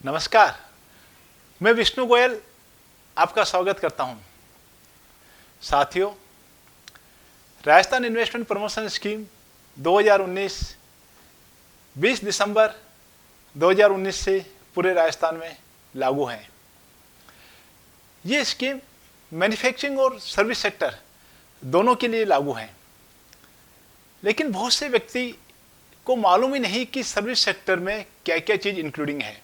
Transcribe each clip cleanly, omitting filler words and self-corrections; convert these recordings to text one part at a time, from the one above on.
नमस्कार, मैं विष्णु गोयल आपका स्वागत करता हूं। साथियों, राजस्थान इन्वेस्टमेंट प्रमोशन स्कीम 2019 20 दिसंबर 2019 से पूरे राजस्थान में लागू है। ये स्कीम मैन्युफैक्चरिंग और सर्विस सेक्टर दोनों के लिए लागू है, लेकिन बहुत से व्यक्ति को मालूम ही नहीं कि सर्विस सेक्टर में क्या क्या चीज़ इंक्लूडिंग है।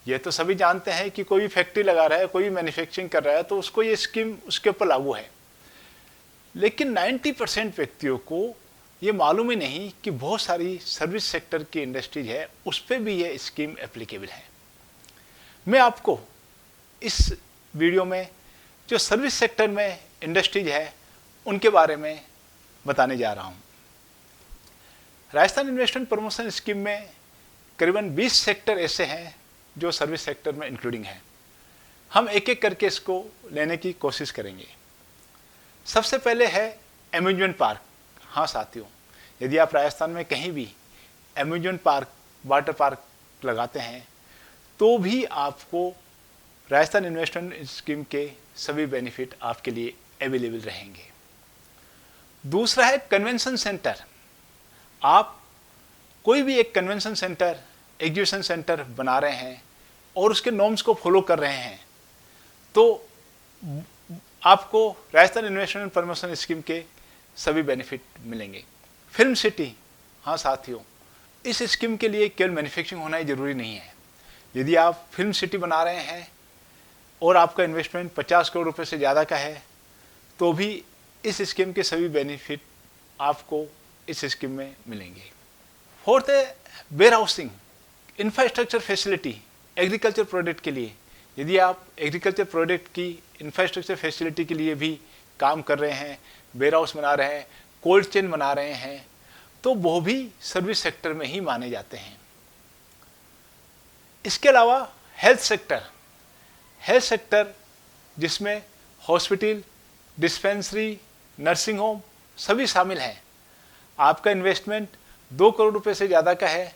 ये तो सभी जानते हैं कि कोई भी फैक्ट्री लगा रहा है, कोई भी मैन्युफैक्चरिंग कर रहा है तो उसको ये स्कीम उसके ऊपर लागू है, लेकिन 90% व्यक्तियों को ये मालूम ही नहीं कि बहुत सारी सर्विस सेक्टर की इंडस्ट्रीज है, उस पर भी ये स्कीम एप्लीकेबल है। मैं आपको इस वीडियो में जो सर्विस सेक्टर में इंडस्ट्रीज है उनके बारे में बताने जा रहा हूँ। राजस्थान इन्वेस्टमेंट प्रमोशन स्कीम में करीबन 20 सेक्टर ऐसे हैं जो सर्विस सेक्टर में इंक्लूडिंग है। हम एक एक करके इसको लेने की कोशिश करेंगे। सबसे पहले है एम्यूजमेंट पार्क। हाँ साथियों, यदि आप राजस्थान में कहीं भी एम्यूजमेंट पार्क, वाटर पार्क लगाते हैं तो भी आपको राजस्थान इन्वेस्टमेंट स्कीम के सभी बेनिफिट आपके लिए अवेलेबल रहेंगे। दूसरा है कन्वेंशन सेंटर। आप कोई भी एक कन्वेंशन सेंटर, एग्जीबिशन सेंटर बना रहे हैं और उसके नॉर्म्स को फॉलो कर रहे हैं तो आपको राजस्थान इन्वेस्टमेंट प्रमोशन स्कीम के सभी बेनिफिट मिलेंगे। Film city. हाँ साथियों, इस स्कीम के लिए केवल मैन्युफैक्चरिंग होना ही जरूरी नहीं है। यदि आप फिल्म सिटी बना रहे हैं और आपका इन्वेस्टमेंट 50 करोड़ रुपए से ज़्यादा का है तो भी इस स्कीम के सभी बेनिफिट आपको इस स्कीम में मिलेंगे। फोर्थ है warehousing, infrastructure facility agriculture product के लिए। यदि आप एग्रीकल्चर प्रोडक्ट की इंफ्रास्ट्रक्चर फैसिलिटी के लिए भी काम कर रहे हैं, वेयर हाउस बना रहे हैं, कोल्ड चेन बना रहे हैं, तो वो भी सर्विस सेक्टर में ही माने जाते हैं। इसके अलावा हेल्थ सेक्टर जिसमें हॉस्पिटल, डिस्पेंसरी, नर्सिंग होम सभी शामिल हैं। आपका इन्वेस्टमेंट 2 करोड़ रुपए से ज़्यादा का है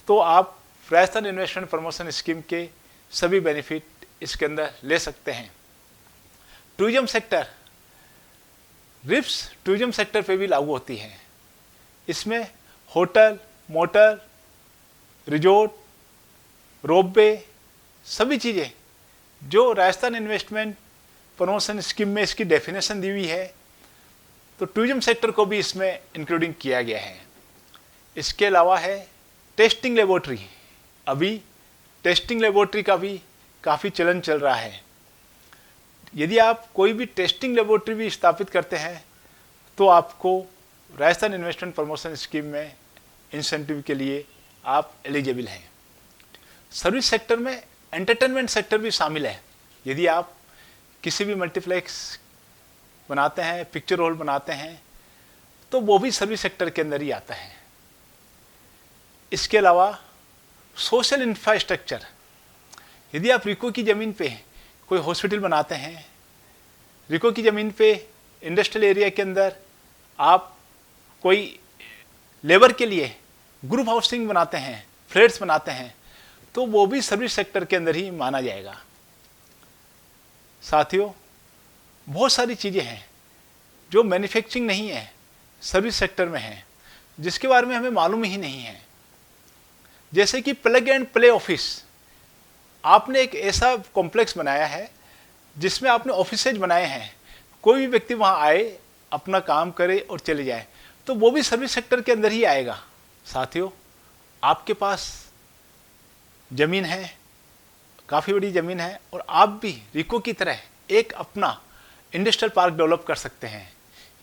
तो आप राजस्थान इन्वेस्टमेंट प्रमोशन स्कीम के सभी बेनिफिट इसके अंदर ले सकते हैं। टूरिज्म सेक्टर, रिप्स टूरिज्म सेक्टर पे भी लागू होती है। इसमें होटल, मोटर, रिजोर्ट, रोपवे सभी चीज़ें जो राजस्थान इन्वेस्टमेंट प्रमोशन स्कीम में इसकी डेफिनेशन दी हुई है तो टूरिज्म सेक्टर को भी इसमें इंक्लूडिंग किया गया है। इसके अलावा है टेस्टिंग लेबोरेटरी। अभी टेस्टिंग लेबोरेटरी का भी काफ़ी चलन चल रहा है। यदि आप कोई भी टेस्टिंग लेबोरेटरी भी स्थापित करते हैं तो आपको राजस्थान इन्वेस्टमेंट प्रमोशन स्कीम में इंसेंटिव के लिए आप एलिजिबल हैं। सर्विस सेक्टर में एंटरटेनमेंट सेक्टर भी शामिल है। यदि आप किसी भी मल्टीप्लेक्स बनाते हैं, पिक्चर हॉल बनाते हैं तो वो भी सर्विस सेक्टर के अंदर ही आता है। इसके अलावा सोशल इंफ्रास्ट्रक्चर, यदि आप रिको की ज़मीन पे कोई हॉस्पिटल बनाते हैं, रिको की ज़मीन पे इंडस्ट्रियल एरिया के अंदर आप कोई लेबर के लिए ग्रुप हाउसिंग बनाते हैं, फ्लैट्स बनाते हैं, तो वो भी सर्विस सेक्टर के अंदर ही माना जाएगा। साथियों, बहुत सारी चीज़ें हैं जो मैन्युफैक्चरिंग नहीं है, सर्विस सेक्टर में है, जिसके बारे में हमें मालूम ही नहीं है। जैसे कि प्लग एंड प्ले ऑफिस। आपने एक ऐसा कॉम्प्लेक्स बनाया है जिसमें आपने ऑफिसेज बनाए हैं, कोई भी व्यक्ति वहाँ आए, अपना काम करे और चले जाए, तो वो भी सर्विस सेक्टर के अंदर ही आएगा। साथियों, आपके पास ज़मीन है, काफ़ी बड़ी ज़मीन है और आप भी रिको की तरह एक अपना इंडस्ट्रियल पार्क डेवलप कर सकते हैं।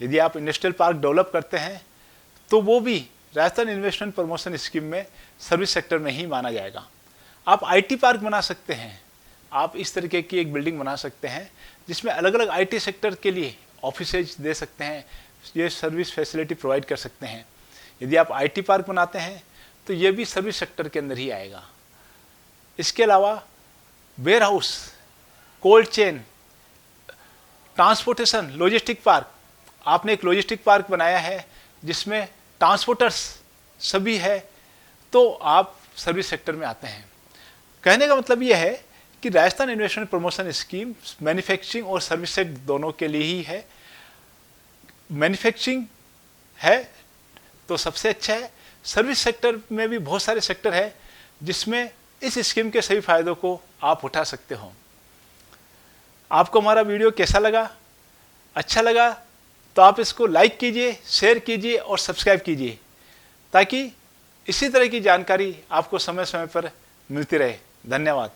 यदि आप इंडस्ट्रियल पार्क डेवलप करते हैं तो वो भी राजस्थान इन्वेस्टमेंट प्रमोशन स्कीम में सर्विस सेक्टर में ही माना जाएगा। आप आईटी पार्क बना सकते हैं। आप इस तरीके की एक बिल्डिंग बना सकते हैं जिसमें अलग अलग आईटी सेक्टर के लिए ऑफिसेज दे सकते हैं, ये सर्विस फैसिलिटी प्रोवाइड कर सकते हैं। यदि आप आईटी पार्क बनाते हैं तो ये भी सर्विस सेक्टर के अंदर ही आएगा। इसके अलावा warehouse, cold chain, transportation, logistic park. आपने एक लॉजिस्टिक पार्क बनाया है जिसमें ट्रांसपोर्टर्स सभी है तो आप सर्विस सेक्टर में आते हैं। कहने का मतलब यह है कि Rajasthan investment promotion scheme manufacturing और सर्विस सेक्टर दोनों के लिए ही है। मैन्युफैक्चरिंग है तो सबसे अच्छा है, सर्विस सेक्टर में भी बहुत सारे सेक्टर है जिसमें इस स्कीम के सभी फायदों को आप उठा सकते हो। आपको हमारा वीडियो कैसा लगा? अच्छा लगा तो आप इसको लाइक कीजिए, शेयर कीजिए और सब्सक्राइब कीजिए, ताकि इसी तरह की जानकारी आपको समय समय पर मिलती रहे। धन्यवाद।